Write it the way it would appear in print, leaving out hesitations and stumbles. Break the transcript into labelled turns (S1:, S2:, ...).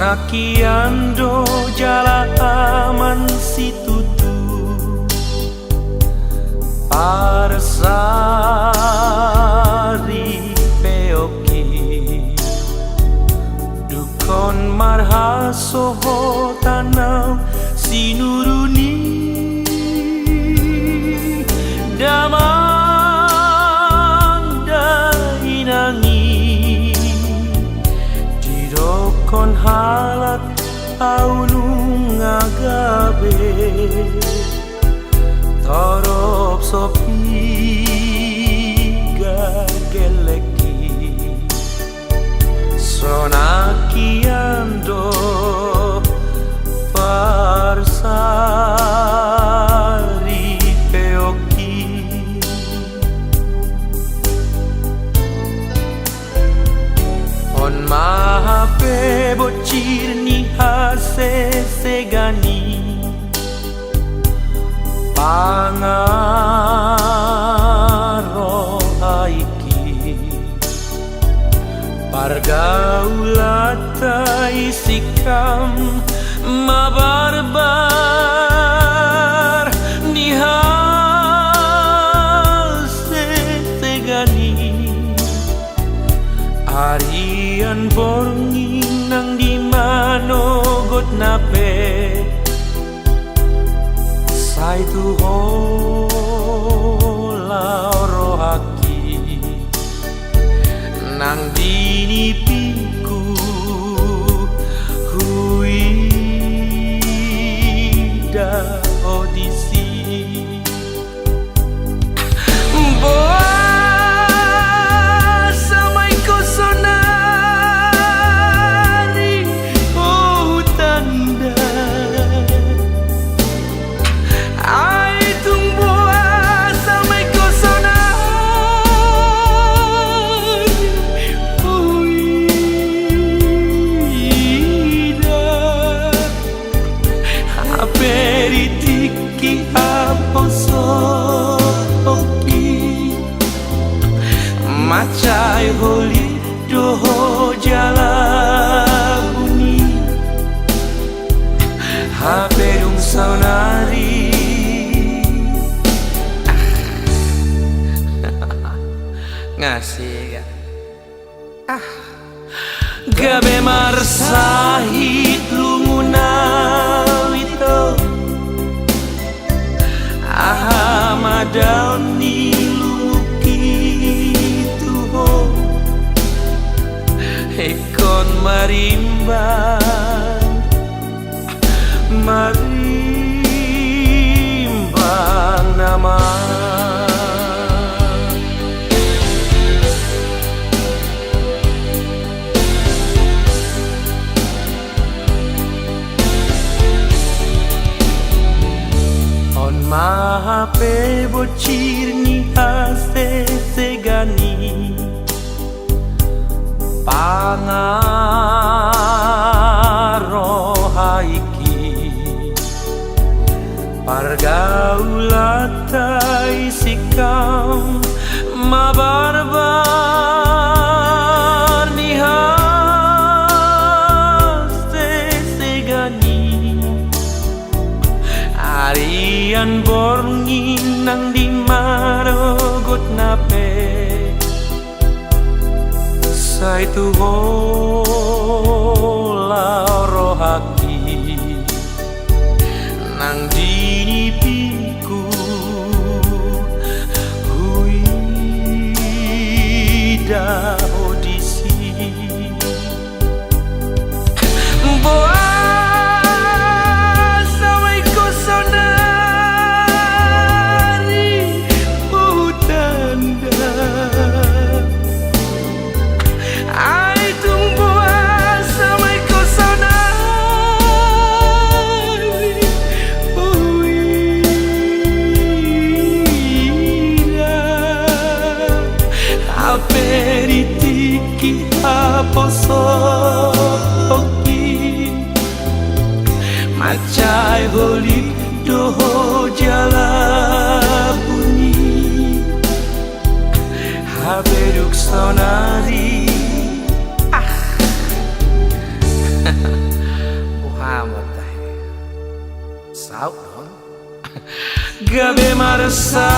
S1: Sonakian do jala aman situ tu Parsari peoki Dukon marha soho tanam sinuruni Damang dainangi Didokon halat aunung agabe Torop sopi gageleki Sonakian do Parsari peoki On mahape bocir ni hase segani Pangaro aiki Pargaulata isikam mabarbar Nihase tegani Arian borngi nang di manogot nape Sai tu hola rohaki Nang dini piku huida odisi Samai ko sonari oh tanda Ai tumbo samai ko sonari huida Aperitiki aposo Macai holi doho jala bunyi Haberung sonari Ngasih Gabe marsahit lungunawito Ahamadauni Ekon marimbang nama On mahape bocir ni hase segani Pangaro haiki Pargaulata isikam mabarbar Nihaste segani Arian borngi nang di marogot nape Sai tu hola rohaki Nang dini piku huida odisi Samai ko sonari utanda Ai tumbo samai ko sonari bersama.